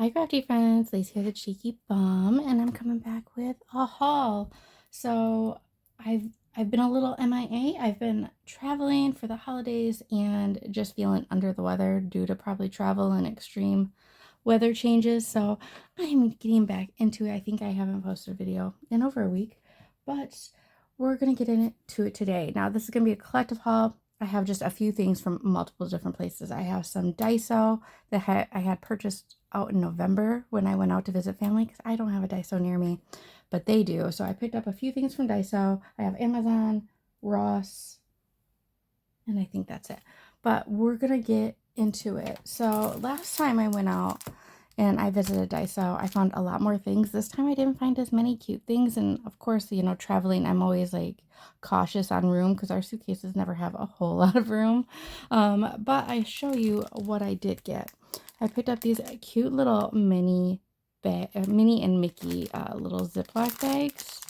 Hi, Crafty friends. Lacey here, the cheeky bum, and I'm coming back with a haul. So I've I've been a little MIA. I've been traveling for the holidays and just feeling under the weather due to probably travel and extreme weather changes. So I'm getting back into it. I think I haven't posted a video in over a week, but we're gonna get into it today. Now this is gonna be a collective haul. I have just a few things from multiple different places. I have some Daiso that I had purchased out in November when I went out to visit family because I don't have a Daiso near me, but they do. So I picked up a few things from Daiso. I have Amazon, Ross, and I think that's it. But we're going to get into it. So last time I went out and I visited Daiso, I found a lot more things. This time I didn't find as many cute things. And of course, traveling, I'm always like cautious on room because our suitcases never have a whole lot of room. But I show you what I did get. I picked up these cute little Minnie and Mickey little Ziploc bags.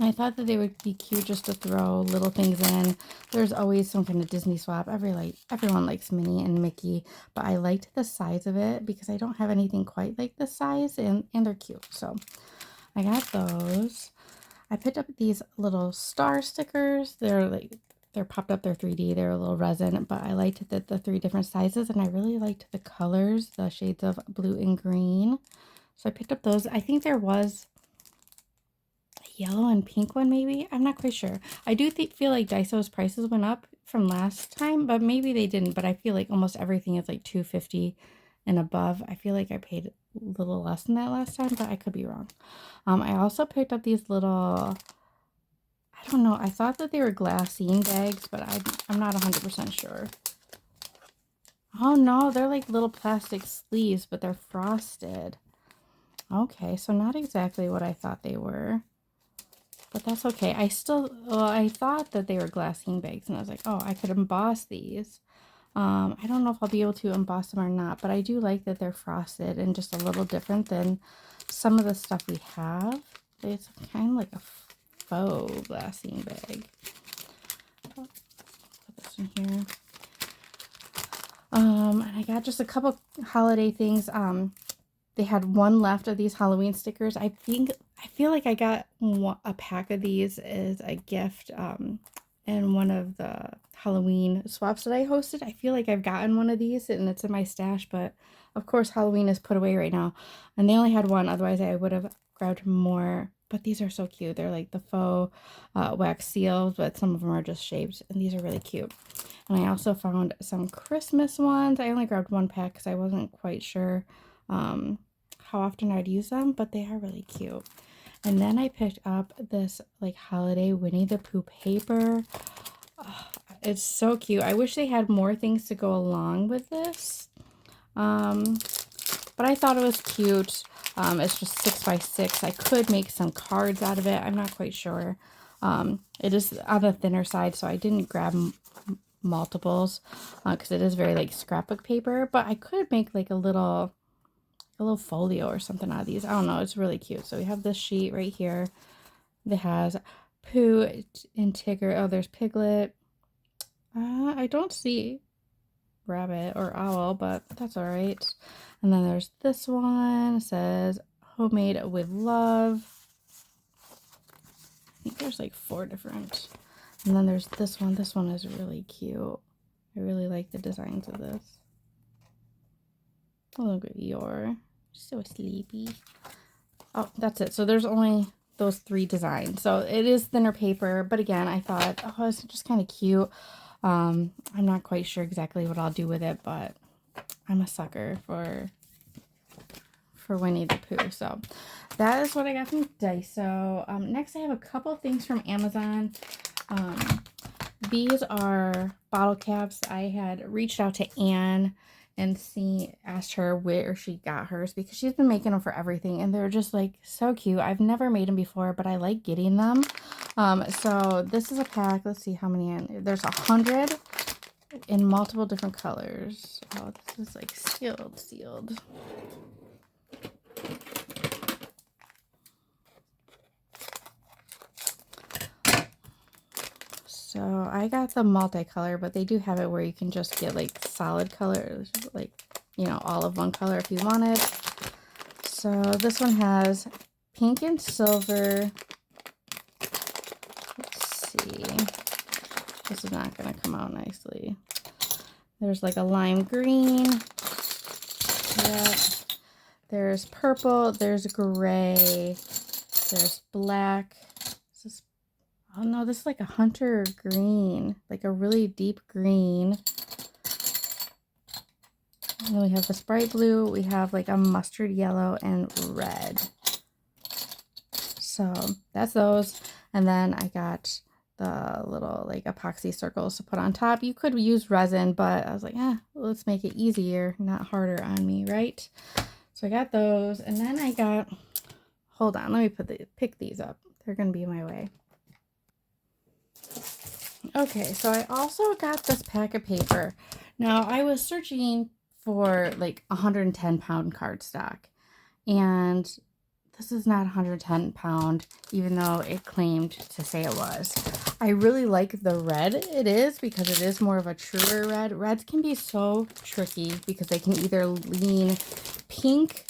I thought that they would be cute just to throw little things in. There's always some kind of Disney swap. Everyone likes Minnie and Mickey, but I liked the size of it because I don't have anything quite like this size, and they're cute. So I got those. I picked up these little star stickers. They're popped up, they're 3D, they're a little resin, but I liked the 3 different sizes, and I really liked the colors, the shades of blue and green. So I picked up those. I think there was yellow and pink one, maybe. I'm not quite sure. I do feel like Daiso's prices went up from last time, but maybe they didn't. But I feel like almost everything is like $2.50 and above. I feel like I paid a little less than that last time, but I could be wrong. I also picked up these little, I don't know, I thought that they were glassine bags, but I'm not 100% sure. Oh no, they're like little plastic sleeves, but they're frosted. Okay, so not exactly what I thought they were. But that's okay. I thought that they were glassine bags, and I was like, oh, I could emboss these. I don't know if I'll be able to emboss them or not, but I do like that they're frosted and just a little different than some of the stuff we have. It's kind of like a faux glassine bag. Put this in here. And I got just a couple holiday things. They had one left of these Halloween stickers. I feel like I got a pack of these as a gift in one of the Halloween swaps that I hosted. I feel like I've gotten one of these and it's in my stash, but of course Halloween is put away right now. And they only had one, otherwise I would have grabbed more. But these are so cute. They're like the faux wax seals, but some of them are just shaped, and these are really cute. And I also found some Christmas ones. I only grabbed one pack because I wasn't quite sure how often I'd use them, but they are really cute. And then I picked up this like holiday Winnie the Pooh paper. Oh, it's so cute. I wish they had more things to go along with this. But I thought it was cute. It's just 6x6. I could make some cards out of it. I'm not quite sure. It is on the thinner side, so I didn't grab multiples because it is very like scrapbook paper. But I could make like a little folio or something out of these. I don't know. It's really cute. So we have this sheet right here that has Pooh and Tigger. Oh, there's Piglet. I don't see rabbit or owl, but that's all right. And then there's this one. It says homemade with love. I think there's like 4 different. And then there's this one. This one is really cute. I really like the designs of this. Oh, look at Eeyore. So sleepy. Oh, that's it. So there's only those 3 designs. So it is thinner paper, but again, I thought, oh, it's just kind of cute. I'm not quite sure exactly what I'll do with it, but I'm a sucker for Winnie the Pooh. So that is what I got from Daiso. Next, I have a couple things from Amazon. These are bottle caps. I had reached out to Anne and asked her where she got hers because she's been making them for everything, and they're just like so cute. I've never made them before, but I like getting them. So this is a pack. Let's see how many there's 100 in multiple different colors. Oh, this is like sealed. So I got the multicolor, but they do have it where you can just get like solid colors, like, all of one color if you wanted. So this one has pink and silver. Let's see. This is not going to come out nicely. There's like a lime green. Yep. There's purple. There's gray. There's black. Is this, oh no, this is like a hunter green. Like a really deep green. And then we have this bright blue. We have like a mustard yellow and red. So that's those. And then I got the little like epoxy circles to put on top. You could use resin, but I was like, let's make it easier, not harder on me, right? So I got those. And then I got, hold on, let me pick these up. They're going to be in my way. Okay, so I also got this pack of paper. Now I was searching for like 110-pound cardstock, and this is not 110 pound, even though it claimed to say it was. I really like the red it is because it is more of a truer red. Reds can be so tricky because they can either lean pink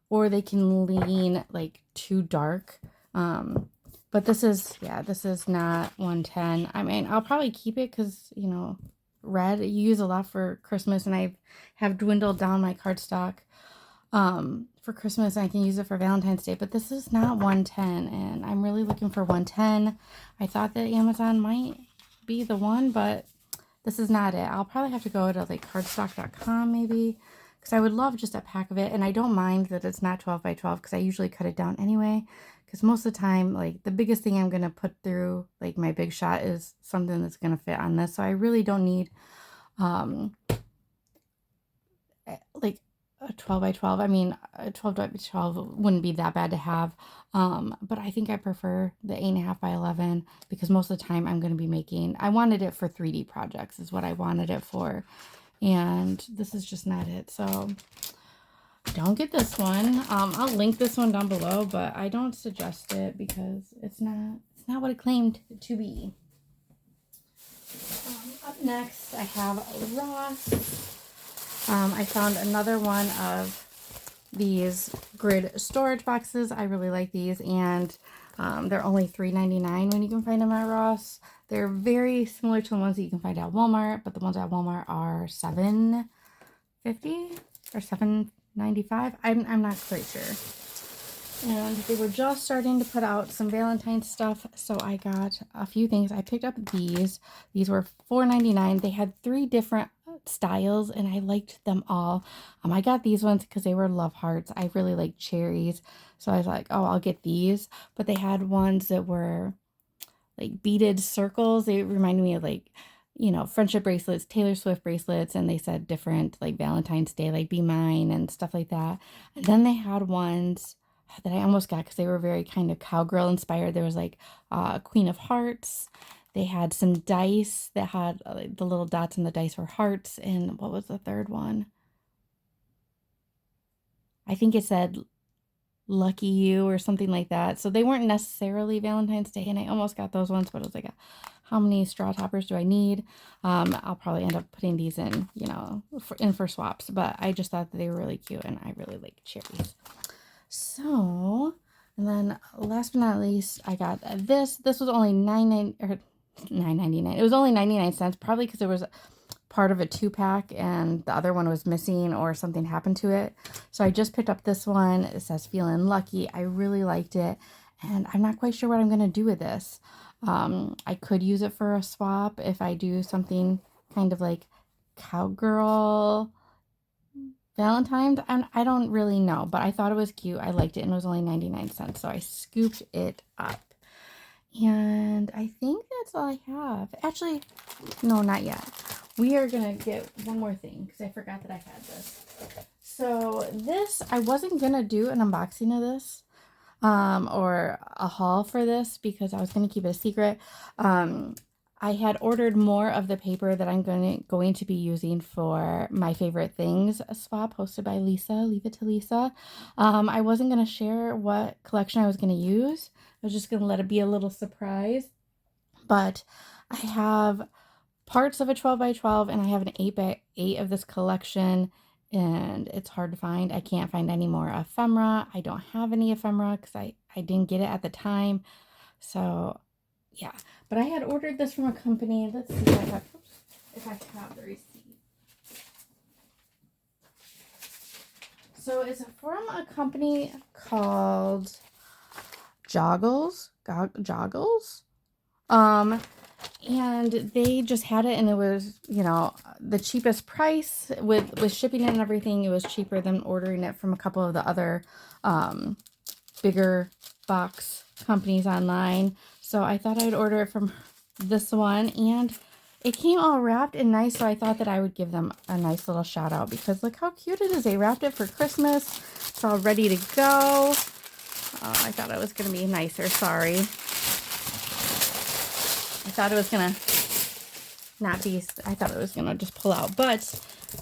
or they can lean like too dark. But this is, yeah, this is not 110. I mean, I'll probably keep it because, you know, red you use a lot for Christmas, and I have dwindled down my cardstock for Christmas, and I can use it for Valentine's Day, but this is not 110, and I'm really looking for 110. I thought that Amazon might be the one, but this is not it. I'll probably have to go to like cardstock.com maybe, because I would love just a pack of it, and I don't mind that it's not 12 by 12 because I usually cut it down anyway, because most of the time, like the biggest thing I'm going to put through like my big shot is something that's going to fit on this, so I really don't need like a 12 by 12. I mean, a 12 by 12 wouldn't be that bad to have. But I think I prefer the 8.5 by 11 because most of the time I'm going to be making, I wanted it for 3D projects is what I wanted it for. And this is just not it. So don't get this one. I'll link this one down below, but I don't suggest it because it's not what it claimed to be. Up next, I have Ross. I found another one of these grid storage boxes. I really like these, and they're only $3.99 when you can find them at Ross. They're very similar to the ones that you can find at Walmart, but the ones at Walmart are $7.50 or $7.95. I'm not quite sure. And they were just starting to put out some Valentine's stuff, so I got a few things. I picked up these. These were $4.99. They had 3 different styles, and I liked them all. I got these ones because they were love hearts. I really like cherries, so I was like, oh, I'll get these. But they had ones that were like beaded circles. They reminded me of like, you know, friendship bracelets, Taylor Swift bracelets, and they said different like Valentine's Day, like Be Mine and stuff like that. And then they had ones that I almost got because they were very kind of cowgirl inspired. There was like Queen of Hearts. They had some dice that had the little dots on the dice were hearts. And what was the third one? I think it said Lucky You or something like that. So they weren't necessarily Valentine's Day, and I almost got those ones, but it was like, how many straw toppers do I need? I'll probably end up putting these in, you know, for swaps, but I just thought that they were really cute, and I really like cherries. So, and then last but not least, I got this. This was only $9.99. It was only 99 cents, probably because it was part of a 2-pack and the other one was missing or something happened to it. So I just picked up this one. It says Feeling Lucky. I really liked it, and I'm not quite sure what I'm going to do with this. I could use it for a swap if I do something kind of like cowgirl Valentine's. I don't really know, but I thought it was cute. I liked it, and it was only 99 cents, so I scooped it up. And I think that's all I have. Actually, no, not yet. We are going to get one more thing because I forgot that I had this. So this, I wasn't going to do an unboxing of this or a haul for this because I was going to keep it a secret. I had ordered more of the paper that I'm going to be using for My Favorite Things swap hosted by Lisa. Leave it to Lisa. I wasn't going to share what collection I was going to use. I was just going to let it be a little surprise. But I have parts of a 12 by 12 and I have an 8 by 8 of this collection. and it's hard to find. I can't find any more ephemera. I don't have any ephemera because I didn't get it at the time. So yeah, but I had ordered this from a company. Let's see if I have the receipt. So it's from a company called Joggles. Joggles. And they just had it, and it was, you know, the cheapest price with shipping and everything. It was cheaper than ordering it from a couple of the other bigger box companies online. So I thought I'd order it from this one, and it came all wrapped and nice. So I thought that I would give them a nice little shout out because look how cute it is. They wrapped it for Christmas. It's all ready to go. I thought it was going to be nicer. Sorry. I thought it was going to not be, I thought it was going to just pull out. But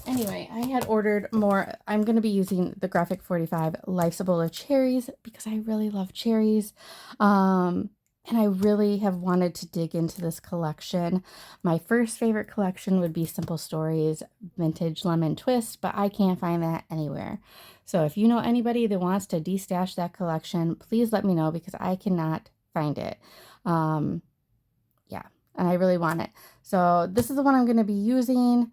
anyway, I had ordered more. I'm going to be using the Graphic 45 Life's a Bowl of Cherries because I really love cherries. And I really have wanted to dig into this collection. My first favorite collection would be Simple Stories Vintage Lemon Twist, but I can't find that anywhere. So if you know anybody that wants to destash that collection, please let me know because I cannot find it. Yeah, and I really want it. So this is the one I'm going to be using,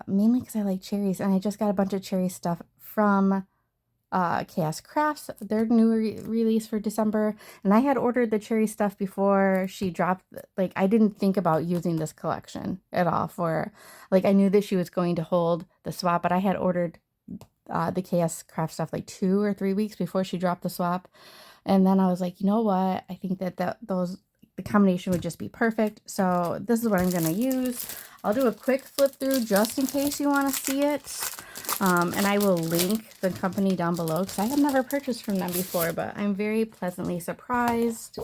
mainly because I like cherries, and I just got a bunch of cherry stuff from Chaos Crafts, their new release for December, and I had ordered the cherry stuff before she dropped. Like, I didn't think about using this collection at all for, like, I knew that she was going to hold the swap, but I had ordered the Chaos Craft stuff like 2 or 3 weeks before she dropped the swap, and then I was like, you know what, I think that the combination would just be perfect. So this is what I'm going to use. I'll do a quick flip through just in case you want to see it. And I will link the company down below because I have never purchased from them before, but I'm very pleasantly surprised.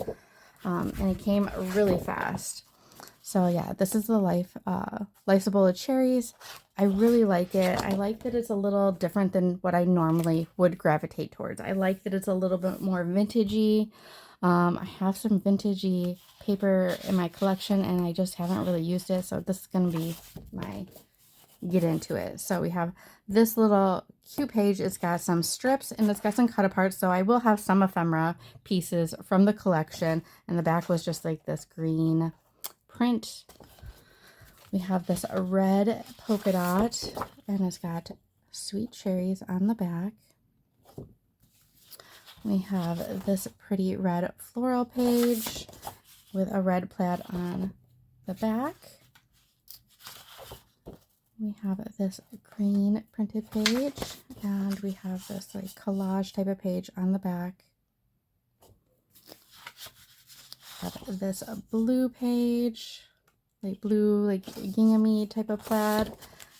And it came really fast. So yeah, this is the Life's a Bowl of Cherries. I really like it. I like that it's a little different than what I normally would gravitate towards. I like that it's a little bit more vintagey. I have some vintagey paper in my collection and I just haven't really used it. So this is going to be my get into it. So we have this little cute page. It's got some strips and it's got some cut aparts. So I will have some ephemera pieces from the collection. And the back was just like this green print. We have this red polka dot and it's got sweet cherries on the back. We have this pretty red floral page with a red plaid on the back. We have this green printed page, and we have this like collage type of page on the back. We have this blue page, like blue, like gingham-y type of plaid.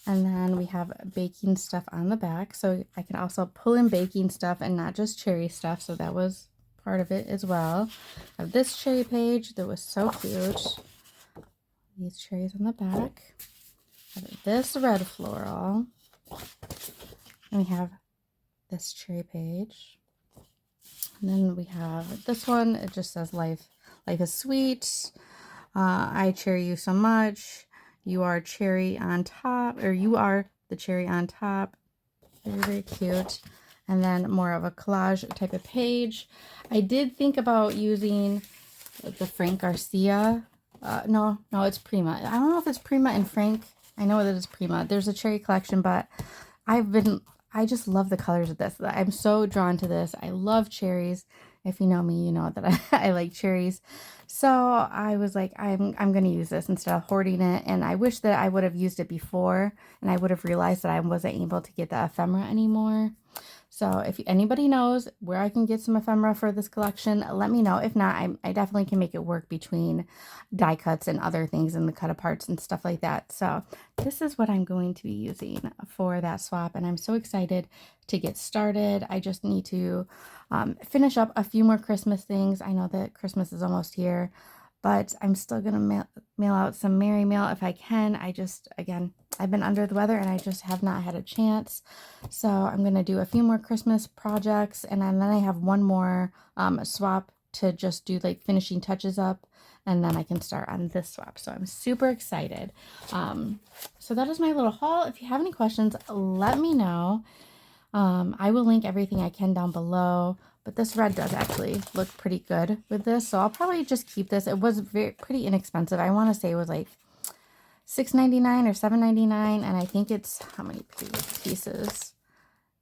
And then we have baking stuff on the back. So I can also pull in baking stuff and not just cherry stuff. So that was part of it as well. I have this cherry page that was so cute. These cherries on the back. I have this red floral. And we have this cherry page. And then we have this one. It just says life is sweet. I cherry you so much. You are cherry on top, or you are the cherry on top. Very, very cute. And then more of a collage type of page. I did think about using the Frank Garcia. No, it's Prima. I don't know if it's Prima and Frank. I know that it's Prima. There's a cherry collection, but I just love the colors of this. I'm so drawn to this. I love cherries. If you know me, you know that I like cherries. So I was like, I'm going to use this instead of hoarding it. And I wish that I would have used it before and I would have realized that I wasn't able to get the ephemera anymore. So if anybody knows where I can get some ephemera for this collection, let me know. If not, I definitely can make it work between die cuts and other things and the cut aparts and stuff like that. So this is what I'm going to be using for that swap. And I'm so excited to get started. I just need to finish up a few more Christmas things. I know that Christmas is almost here, but I'm still going to mail out some Merry Mail if I can. Again, I've been under the weather and I just have not had a chance. So I'm going to do a few more Christmas projects. And then I have one more swap to just do like finishing touches up. and then I can start on this swap. So I'm super excited. So that is my little haul. If you have any questions, let me know. I will link everything I can down below, but this red does actually look pretty good with this. So I'll probably just keep this. It was pretty inexpensive. I want to say it was like $6.99 or $7.99, and I think it's how many pieces?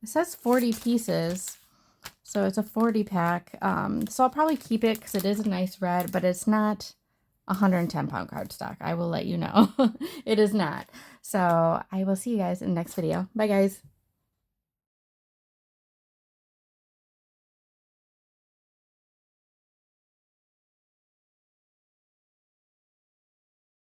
It says 40 pieces, so it's a 40 pack. So I'll probably keep it because it is a nice red, but it's not 110-pound cardstock. I will let you know. It is not. So I will see you guys in the next video. Bye, guys.